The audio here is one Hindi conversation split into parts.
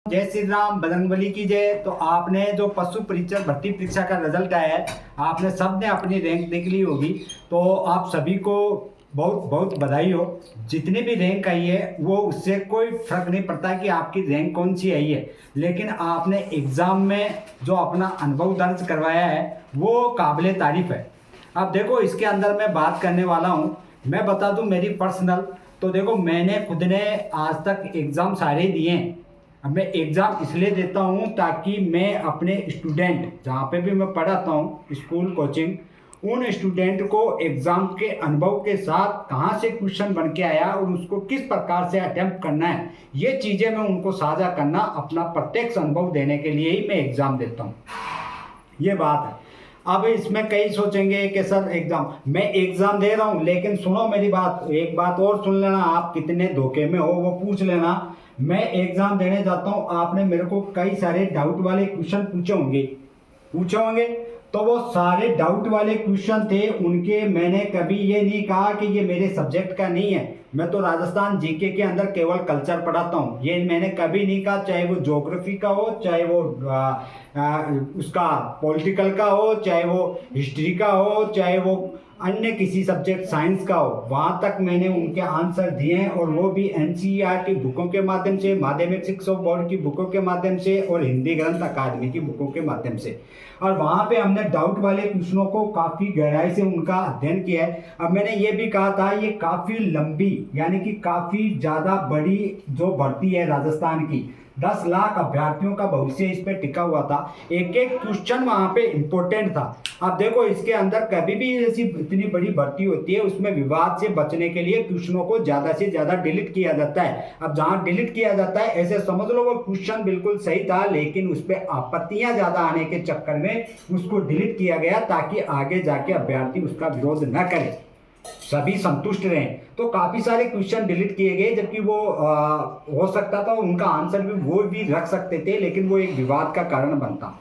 जय श्री राम, बजरंगबली की जय। तो आपने जो पशु परीक्षक भर्ती परीक्षा का रिजल्ट आया है, आपने सबने अपनी रैंक देख ली होगी। तो आप सभी को बहुत बहुत बधाई हो। जितनी भी रैंक आई है वो उससे कोई फर्क नहीं पड़ता कि आपकी रैंक कौन सी आई है, लेकिन आपने एग्ज़ाम में जो अपना अनुभव दर्ज करवाया है वो काबिले तारीफ है। अब देखो, इसके अंदर मैं बात करने वाला हूँ। मैं बता दूँ मेरी पर्सनल, तो देखो मैंने खुद ने आज तक एग्ज़ाम सारे दिए हैं। अब मैं एग्ज़ाम इसलिए देता हूँ ताकि मैं अपने स्टूडेंट, जहाँ पे भी मैं पढ़ाता हूँ स्कूल कोचिंग, उन स्टूडेंट को एग्ज़ाम के अनुभव के साथ कहाँ से क्वेश्चन बन के आया और उसको किस प्रकार से अटेम्प्ट करना है, ये चीज़ें मैं उनको साझा करना, अपना प्रत्यक्ष अनुभव देने के लिए ही मैं एग्ज़ाम देता हूँ। ये बात है। अब इसमें कई सोचेंगे कि सर मैं एग्ज़ाम दे रहा हूँ, लेकिन सुनो मेरी बात, एक बात और सुन लेना, आप कितने धोखे में हो वो पूछ लेना। मैं एग्ज़ाम देने जाता हूँ, आपने मेरे को कई सारे डाउट वाले क्वेश्चन पूछे होंगे। तो वो सारे डाउट वाले क्वेश्चन थे उनके, मैंने कभी ये नहीं कहा कि ये मेरे सब्जेक्ट का नहीं है। मैं तो राजस्थान जीके के अंदर केवल कल्चर पढ़ाता हूँ, ये मैंने कभी नहीं कहा, चाहे वो ज्योग्राफी का हो, चाहे वो उसका पॉलिटिकल का हो, चाहे वो हिस्ट्री का हो, चाहे वो अन्य किसी सब्जेक्ट साइंस का हो। वहाँ तक मैंने उनके आंसर दिए हैं, और वो भी एनसीईआरटी बुकों के माध्यम से, माध्यमिक शिक्षा बोर्ड की बुकों के माध्यम से, और हिंदी ग्रंथ अकादमी की बुकों के माध्यम से। और वहाँ पे हमने डाउट वाले क्वेश्चनों को काफ़ी गहराई से उनका अध्ययन किया है। अब मैंने ये भी कहा था, ये काफ़ी लंबी यानी कि काफ़ी ज़्यादा बड़ी जो भर्ती है राजस्थान की, 10 लाख अभ्यर्थियों का भविष्य इस पे टिका हुआ था। एक एक क्वेश्चन वहाँ पे इम्पोर्टेंट था। अब देखो, इसके अंदर कभी भी ऐसी इतनी बड़ी भर्ती होती है, उसमें विवाद से बचने के लिए क्वेश्चनों को ज़्यादा से ज़्यादा डिलीट किया जाता है। अब जहाँ डिलीट किया जाता है, ऐसे समझ लो वो क्वेश्चन बिल्कुल सही था, लेकिन उस पर आपत्तियाँ ज़्यादा आने के चक्कर में उसको डिलीट किया गया, ताकि आगे जाके अभ्यर्थी उसका विरोध न करे, सभी संतुष्ट रहें। तो काफ़ी सारे क्वेश्चन डिलीट किए गए, जबकि वो हो सकता था उनका आंसर भी वो भी रख सकते थे, लेकिन वो एक विवाद का कारण बनता।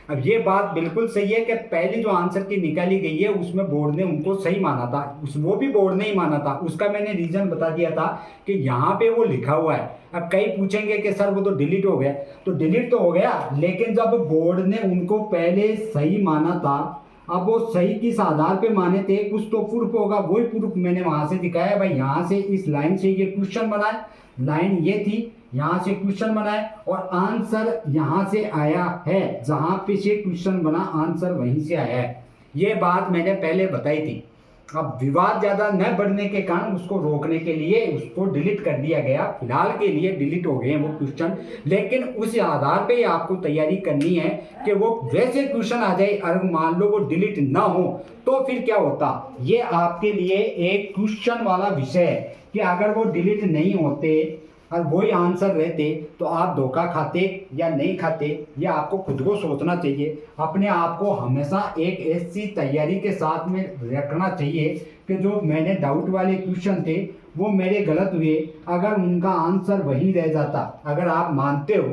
अब ये बात बिल्कुल सही है कि पहली जो आंसर की निकाली गई है उसमें बोर्ड ने उनको सही माना था, वो भी बोर्ड ने ही माना था। उसका मैंने रीज़न बता दिया था कि यहाँ पे वो लिखा हुआ है। अब कई पूछेंगे कि सर वो तो डिलीट हो गया, तो डिलीट तो हो गया, लेकिन जब बोर्ड ने उनको पहले सही माना था, अब वो सही किस आधार पे माने थे, कुछ तो प्रूफ होगा। वही प्रूफ मैंने वहां से दिखाया, भाई यहाँ से इस लाइन से ये क्वेश्चन बना है, लाइन ये थी, यहाँ से क्वेश्चन बना है, और आंसर यहाँ से आया है, जहाँ पे से क्वेश्चन बना आंसर वहीं से आया है। ये बात मैंने पहले बताई थी। अब विवाद ज़्यादा न बढ़ने के कारण उसको रोकने के लिए उसको डिलीट कर दिया गया। फिलहाल के लिए डिलीट हो गए हैं वो क्वेश्चन, लेकिन उस आधार पे आपको तैयारी करनी है कि वो वैसे क्वेश्चन आ जाए। अगर मान लो वो डिलीट ना हो तो फिर क्या होता, ये आपके लिए एक क्वेश्चन वाला विषय है कि अगर वो डिलीट नहीं होते और वही आंसर रहते तो आप धोखा खाते या नहीं खाते, ये आपको खुद को सोचना चाहिए। अपने आप को हमेशा एक ऐसी तैयारी के साथ में रखना चाहिए कि जो मैंने डाउट वाले क्वेश्चन थे वो मेरे गलत हुए, अगर उनका आंसर वही रह जाता, अगर आप मानते हो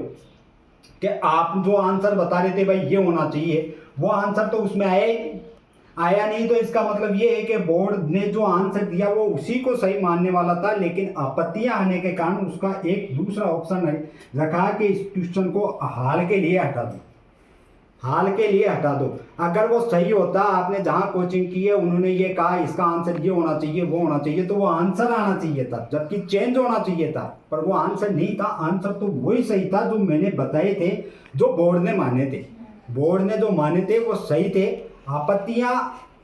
कि आप जो आंसर बता रहे थे भाई ये होना चाहिए, वो आंसर तो उसमें आया नहीं, तो इसका मतलब ये है कि बोर्ड ने जो आंसर दिया वो उसी को सही मानने वाला था, लेकिन आपत्तियां आने के कारण उसका एक दूसरा ऑप्शन रखा कि इस क्वेश्चन को हाल के लिए हटा दो, हाल के लिए हटा दो। अगर वो सही होता, आपने जहाँ कोचिंग की है उन्होंने ये कहा इसका आंसर ये होना चाहिए, वो होना चाहिए, तो वो आंसर आना चाहिए था, जबकि चेंज होना चाहिए था, पर वो आंसर नहीं था। आंसर तो वही सही था जो मैंने बताए थे, जो बोर्ड ने माने थे। बोर्ड ने जो माने थे वो सही थे। आपत्तियां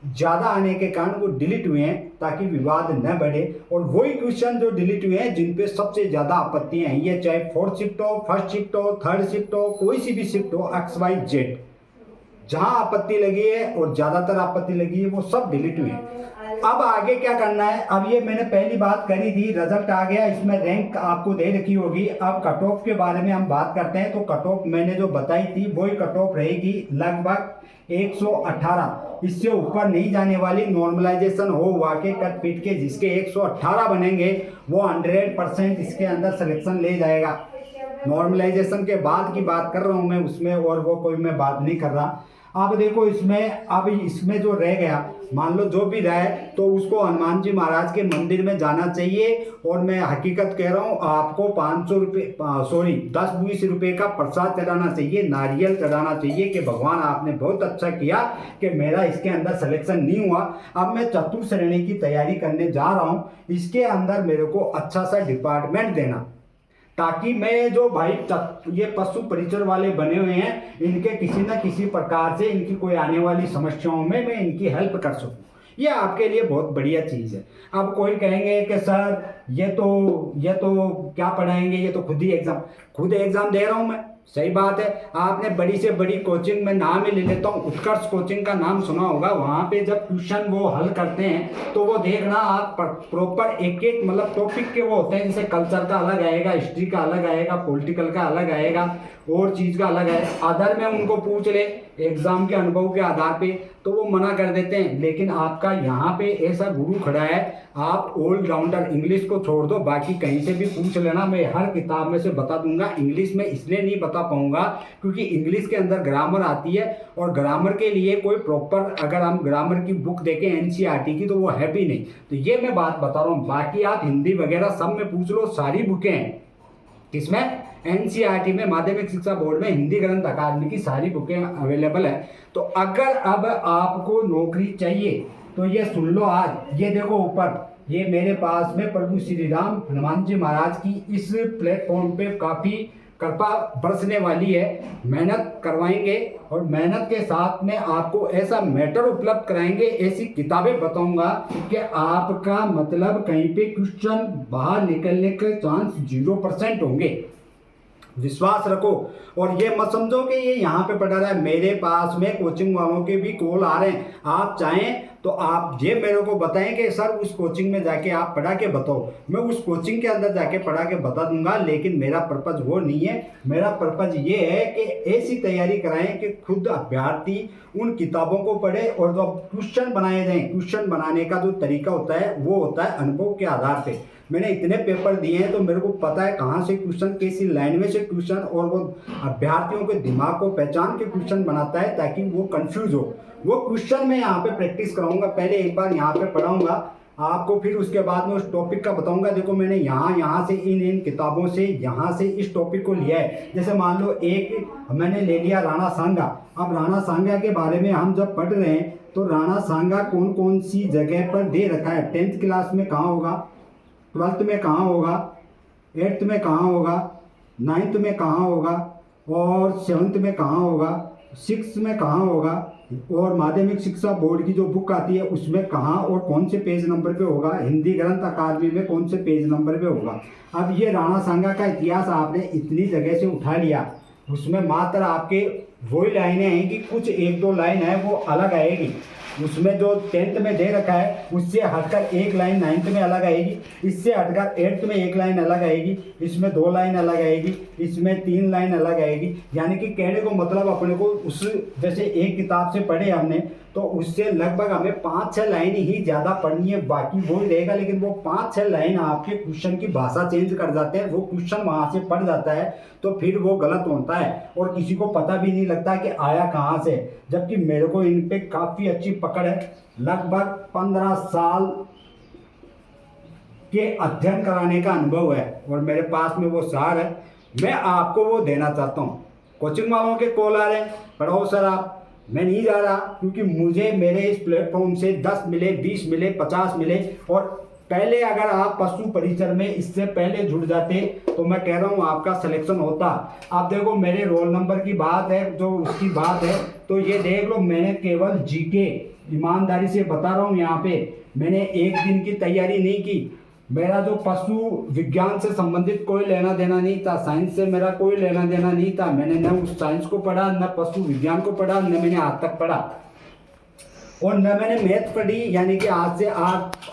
ज़्यादा आने के कारण वो डिलीट हुए हैं ताकि विवाद न बढ़े, और वही क्वेश्चन जो डिलीट हुए हैं जिन पे सबसे ज़्यादा आपत्तियां हैं, ये चाहे 4th शिफ्ट हो, 1st शिफ्ट हो, 3rd शिफ्ट हो, कोई सी भी शिफ्ट हो, XYZ, जहां आपत्ति लगी है और ज़्यादातर आपत्ति लगी है वो सब डिलीट हुए हैं। अब आगे क्या करना है, अब ये मैंने पहली बात करी थी, रिजल्ट आ गया, इसमें रैंक आपको दे रखी होगी। अब कट ऑफ के बारे में हम बात करते हैं। तो कट ऑफ मैंने जो बताई थी वही कट ऑफ रहेगी, लगभग 118, इससे ऊपर नहीं जाने वाली। नॉर्मलाइजेशन हो हुआ के कट पीट के जिसके 118 बनेंगे वो 100% इसके अंदर सिलेक्शन ले जाएगा। नॉर्मलाइजेशन के बाद की बात कर रहा हूँ मैं उसमें, और वो कोई मैं बात नहीं कर रहा। अब देखो इसमें, अब इसमें जो रह गया, मान लो जो भी रहा है, तो उसको हनुमान जी महाराज के मंदिर में जाना चाहिए। और मैं हकीकत कह रहा हूँ, आपको 500 रुपये, सॉरी 10-20 रुपये का प्रसाद चढ़ाना चाहिए, नारियल चढ़ाना चाहिए कि भगवान आपने बहुत अच्छा किया कि मेरा इसके अंदर सिलेक्शन नहीं हुआ। अब मैं चतुर्थ श्रेणी की तैयारी करने जा रहा हूँ, इसके अंदर मेरे को अच्छा सा डिपार्टमेंट देना, ताकि मैं जो भाई ये पशु परिचर वाले बने हुए हैं, इनके किसी न किसी प्रकार से इनकी कोई आने वाली समस्याओं में मैं इनकी हेल्प कर सकूं। ये आपके लिए बहुत बढ़िया चीज़ है। अब कोई कहेंगे कि सर ये तो क्या पढ़ाएंगे, ये तो खुद एग्ज़ाम दे रहा हूँ मैं। सही बात है, आपने बड़ी से बड़ी कोचिंग में नाम ही ले लेता हूँ, उत्कर्ष कोचिंग का नाम सुना होगा। वहाँ पे जब ट्यूशन वो हल करते हैं तो वो देखना आप प्रॉपर एक एक मतलब टॉपिक के वो होते हैं, जैसे कल्चर का अलग आएगा, हिस्ट्री का अलग आएगा, पॉलिटिकल का अलग आएगा, और चीज़ का अलग है। अदर में उनको पूछ ले एग्जाम के अनुभव के आधार पे तो वो मना कर देते हैं। लेकिन आपका यहाँ पे ऐसा गुरु खड़ा है, आप ऑलराउंडर, इंग्लिश को छोड़ दो, बाकी कहीं से भी पूछ लेना, मैं हर किताब में से बता दूंगा। इंग्लिश में इसलिए नहीं बता पाऊंगा क्योंकि इंग्लिश के अंदर ग्रामर आती है, और ग्रामर के लिए कोई प्रॉपर, अगर हम ग्रामर की बुक देखें एनसीईआरटी की, तो वो है भी नहीं। तो ये मैं बात बता रहा हूँ। बाकी आप हिंदी वगैरह सब में पूछ लो, सारी बुकें हैं किसमें, एनसीईआरटी में, माध्यमिक शिक्षा बोर्ड में, हिंदी ग्रंथ अकादमी की सारी बुकें अवेलेबल है। तो अगर अब आपको नौकरी चाहिए तो ये सुन लो आज, ये देखो ऊपर, ये मेरे पास में प्रभु श्री राम हनुमान जी महाराज की इस प्लेटफॉर्म पे काफ़ी कृपा बरसने वाली है। मेहनत करवाएंगे और मेहनत के साथ में आपको ऐसा मैटर उपलब्ध कराएंगे, ऐसी किताबें बताऊंगा कि आपका मतलब कहीं पे क्वेश्चन बाहर निकलने के चांस 0% होंगे। विश्वास रखो, और ये मत समझो कि ये यहाँ पे पढ़ा रहा है। मेरे पास में कोचिंग वालों के भी कॉल आ रहे हैं, आप चाहें तो आप ये मेरे को बताएं कि सर उस कोचिंग में जाके आप पढ़ा के बताओ, मैं उस कोचिंग के अंदर जाके पढ़ा के बता दूंगा। लेकिन मेरा पर्पज़ वो नहीं है, मेरा पर्पज़ ये है कि ऐसी तैयारी कराएं कि खुद अभ्यर्थी उन किताबों को पढ़े, और जो क्वेश्चन बनाए जाएँ, क्वेश्चन बनाने का जो तरीका होता है वो होता है अनुभव के आधार पर। मैंने इतने पेपर दिए हैं तो मेरे को पता है कहाँ से क्वेश्चन, कैसी लाइन में से क्वेश्चन, और वो अभ्यर्थियों के दिमाग को पहचान के क्वेश्चन बनाता है ताकि वो कंफ्यूज हो। वो क्वेश्चन मैं यहाँ पे प्रैक्टिस कराऊंगा, पहले एक बार यहाँ पे पढ़ाऊंगा आपको, फिर उसके बाद में उस टॉपिक का बताऊंगा। देखो मैंने यहाँ से इन किताबों से यहाँ से इस टॉपिक को लिया है। जैसे मान लो एक मैंने ले लिया राणा सांगा। अब राणा सांगा के बारे में हम जब पढ़ रहे हैं तो राणा सांगा कौन कौन सी जगह पर दे रखा है, 10th क्लास में कहाँ होगा, 12th में कहाँ होगा, 8th में कहाँ होगा, 9th में कहाँ होगा, और 7th में कहाँ होगा, 6th में कहाँ होगा, और माध्यमिक शिक्षा बोर्ड की जो बुक आती है उसमें कहाँ और कौन से पेज नंबर पे होगा, हिंदी ग्रंथ अकादमी में कौन से पेज नंबर पे होगा। अब ये राणा सांगा का इतिहास आपने इतनी जगह से उठा लिया, उसमें मात्र आपके वही लाइनें हैं कि कुछ 1-2 लाइन है वो अलग आएगी। उसमें जो 10th में दे रखा है उससे हटकर एक लाइन 9th में अलग आएगी, इससे हटकर 8th में एक लाइन अलग आएगी, इसमें 2 लाइन अलग आएगी, इसमें 3 लाइन अलग आएगी। यानी कि कहने को मतलब अपने को उस जैसे एक किताब से पढ़े हमने तो उससे लगभग हमें 5-6 लाइन ही ज़्यादा पढ़नी है, बाकी वो ही रहेगा। लेकिन वो 5-6 लाइन आपके क्वेश्चन की भाषा चेंज कर जाते हैं, वो क्वेश्चन वहाँ से पढ़ जाता है तो फिर वो गलत होता है और किसी को पता भी नहीं लगता कि आया कहाँ से। जबकि मेरे को इन पे काफ़ी अच्छी पकड़ है, लगभग 15 साल के अध्ययन कराने का अनुभव है और मेरे पास में वो सार है, मैं आपको वो देना चाहता हूँ। कोचिंग वालों के कॉल आ रहे हैं, पढ़ाओ सर आप, मैं नहीं जा रहा क्योंकि मुझे मेरे इस प्लेटफॉर्म से 10 मिले, 20 मिले, 50 मिले। और पहले अगर आप पशु परिचर में इससे पहले जुड़ जाते तो मैं कह रहा हूँ आपका सिलेक्शन होता। आप देखो मेरे रोल नंबर की बात है, जो उसकी बात है तो ये देख लो, मैंने केवल जीके, ईमानदारी से बता रहा हूँ यहाँ पे, मैंने एक दिन की तैयारी नहीं की। मेरा जो पशु विज्ञान से संबंधित कोई लेना देना नहीं था, साइंस से मेरा कोई लेना देना नहीं था। मैंने न उस साइंस को पढ़ा, न पशु विज्ञान को पढ़ा, न मैंने आज तक पढ़ा, और न मैंने मैथ पढ़ी। यानी कि आज से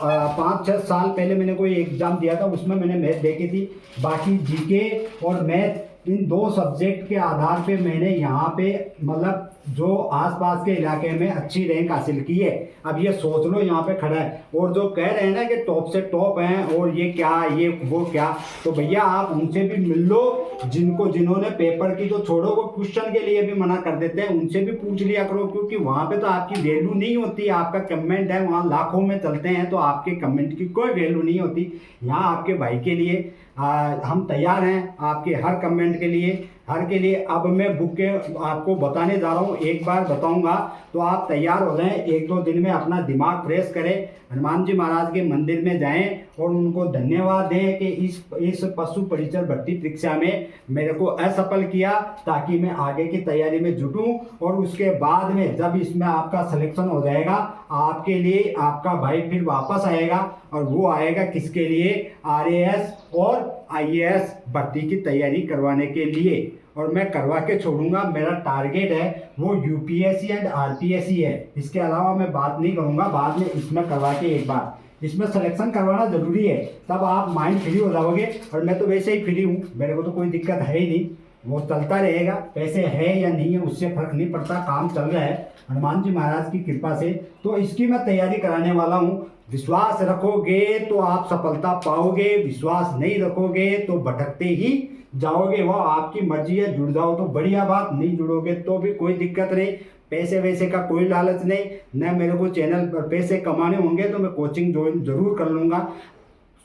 5-6 साल पहले मैंने कोई एग्ज़ाम दिया था, उसमें मैंने मैथ देखी थी। बाकी जीके और मैथ, इन 2 सब्जेक्ट के आधार पे मैंने यहाँ पे मतलब जो आसपास के इलाके में अच्छी रैंक हासिल की है। अब ये सोच लो यहाँ पे खड़ा है, और जो कह रहे हैं ना कि टॉप से टॉप हैं और ये क्या ये वो क्या, तो भैया आप उनसे भी मिल लो, जिन्होंने पेपर की तो छोड़ो, वो क्वेश्चन के लिए भी मना कर देते हैं, उनसे भी पूछ लिया करो, क्योंकि वहाँ पे तो आपकी वैल्यू नहीं होती। आपका कमेंट है वहाँ लाखों में चलते हैं, तो आपके कमेंट की कोई वैल्यू नहीं होती। यहाँ आपके भाई के लिए हम तैयार हैं, आपके हर कमेंट के लिए, हर के लिए। अब मैं बुक के आपको बताने जा रहा हूँ, एक बार बताऊंगा तो आप तैयार हो जाएं। 1-2 दिन में अपना दिमाग फ्रेश करें, हनुमान जी महाराज के मंदिर में जाएं और उनको धन्यवाद दें कि इस पशु परिचर भर्ती परीक्षा में मेरे को असफल किया, ताकि मैं आगे की तैयारी में जुटूं। और उसके बाद में जब इसमें आपका सिलेक्शन हो जाएगा, आपके लिए आपका भाई फिर वापस आएगा, और वो आएगा किसके लिए? RAS और IAS भर्ती की तैयारी करवाने के लिए, और मैं करवा के छोड़ूंगा। मेरा टारगेट है वो UPSC एंड RPSC है, इसके अलावा मैं बात नहीं करूंगा। बाद में इसमें करवा के एक बार इसमें सिलेक्शन करवाना ज़रूरी है, तब आप माइंड फ्री हो जाओगे। और मैं तो वैसे ही फ्री हूँ, मेरे को तो कोई दिक्कत है ही नहीं, वो चलता रहेगा। पैसे है या नहीं है उससे फर्क नहीं पड़ता, काम चल रहा है हनुमान जी महाराज की कृपा से। तो इसकी मैं तैयारी कराने वाला हूँ। विश्वास रखोगे तो आप सफलता पाओगे, विश्वास नहीं रखोगे तो भटकते ही जाओगे। वो आपकी मर्जी है, जुड़ जाओ तो बढ़िया बात, नहीं जुड़ोगे तो भी कोई दिक्कत नहीं। पैसे वैसे का कोई लालच नहीं, न मेरे को चैनल पर पैसे कमाने होंगे तो मैं कोचिंग ज्वाइन जरूर कर लूँगा।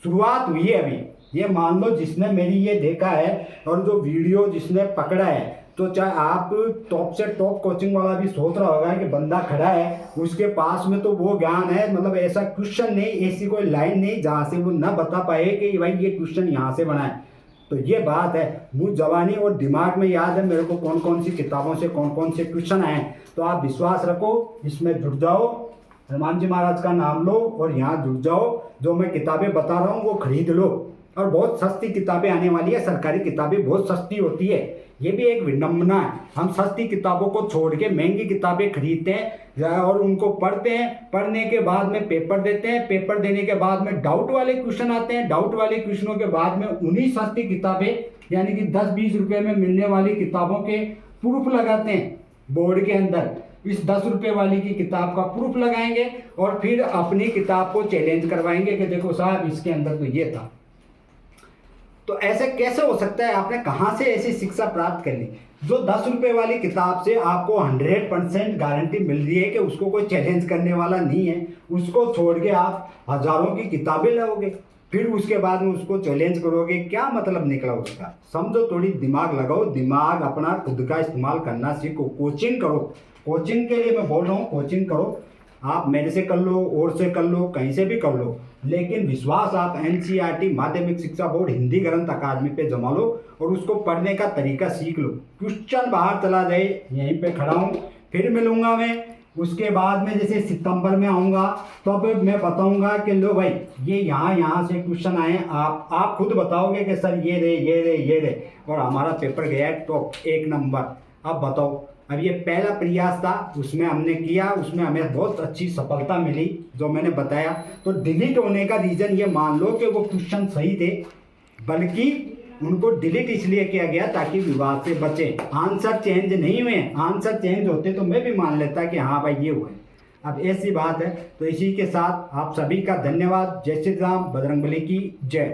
शुरुआत हुई है अभी, ये मान लो जिसने मेरी ये देखा है और जो वीडियो जिसने पकड़ा है, तो चाहे आप टॉप से टॉप कोचिंग वाला भी सोच रहा होगा कि बंदा खड़ा है उसके पास में तो वो ज्ञान है, मतलब ऐसा क्वेश्चन नहीं, ऐसी कोई लाइन नहीं जहाँ से वो ना बता पाए कि भाई ये क्वेश्चन यहाँ से बना है। तो ये बात है, मुझ जवानी और दिमाग में याद है मेरे को कौन कौन सी किताबों से कौन कौन से क्वेश्चन आए। तो आप विश्वास रखो, इसमें जुड़ जाओ, हनुमान जी महाराज का नाम लो और यहाँ जुड़ जाओ। जो मैं किताबें बता रहा हूँ वो खरीद लो, और बहुत सस्ती किताबें आने वाली है। सरकारी किताबें बहुत सस्ती होती है, ये भी एक विडम्बना है। हम सस्ती किताबों को छोड़ के महंगी किताबें खरीदते हैं और उनको पढ़ते हैं, पढ़ने के बाद में पेपर देते हैं, पेपर देने के बाद में डाउट वाले क्वेश्चन आते हैं, डाउट वाले क्वेश्चनों के बाद में उन्हीं सस्ती किताबें यानी कि 10-20 रुपये में मिलने वाली किताबों के प्रूफ लगाते हैं बोर्ड के अंदर। इस 10 रुपये वाली की किताब का प्रूफ लगाएंगे और फिर अपनी किताब को चैलेंज करवाएंगे कि देखो साहब इसके अंदर तो ये था। तो ऐसे कैसे हो सकता है? आपने कहाँ से ऐसी शिक्षा प्राप्त कर ली? जो 10 रुपये वाली किताब से आपको 100% गारंटी मिल रही है कि उसको कोई चैलेंज करने वाला नहीं है, उसको छोड़ के आप हजारों की किताबें लाओगे, फिर उसके बाद में उसको चैलेंज करोगे, क्या मतलब निकला उसका? समझो, थोड़ी दिमाग लगाओ, दिमाग अपना खुद का इस्तेमाल करना सीखो, कोचिंग करो। कोचिंग के लिए मैं बोल रहा हूँ, कोचिंग करो, आप मेरे से कर लो, और से कर लो, कहीं से भी कर लो, लेकिन विश्वास आप NCERT माध्यमिक शिक्षा बोर्ड हिंदी ग्रंथ अकादमी पे जमा लो और उसको पढ़ने का तरीका सीख लो। क्वेश्चन बाहर चला जाए, यहीं पे खड़ा हूँ, फिर मिलूंगा मैं। उसके बाद में जैसे सितंबर में आऊँगा तब तो मैं बताऊँगा कि लो भाई ये यहाँ से क्वेश्चन आए, आप खुद बताओगे कि सर ये रे, और हमारा पेपर गया है टॉप 1 नंबर। अब बताओ, अब ये पहला प्रयास था, उसमें हमने किया, उसमें हमें बहुत अच्छी सफलता मिली जो मैंने बताया। तो डिलीट होने का रीज़न ये मान लो कि वो क्वेश्चन सही थे, बल्कि उनको डिलीट इसलिए किया गया ताकि विवाद से बचे। आंसर चेंज नहीं हुए, आंसर चेंज होते तो मैं भी मान लेता कि हाँ भाई ये हुए। अब ऐसी बात है। तो इसी के साथ आप सभी का धन्यवाद। जय श्री राम, बजरंगबली की जय।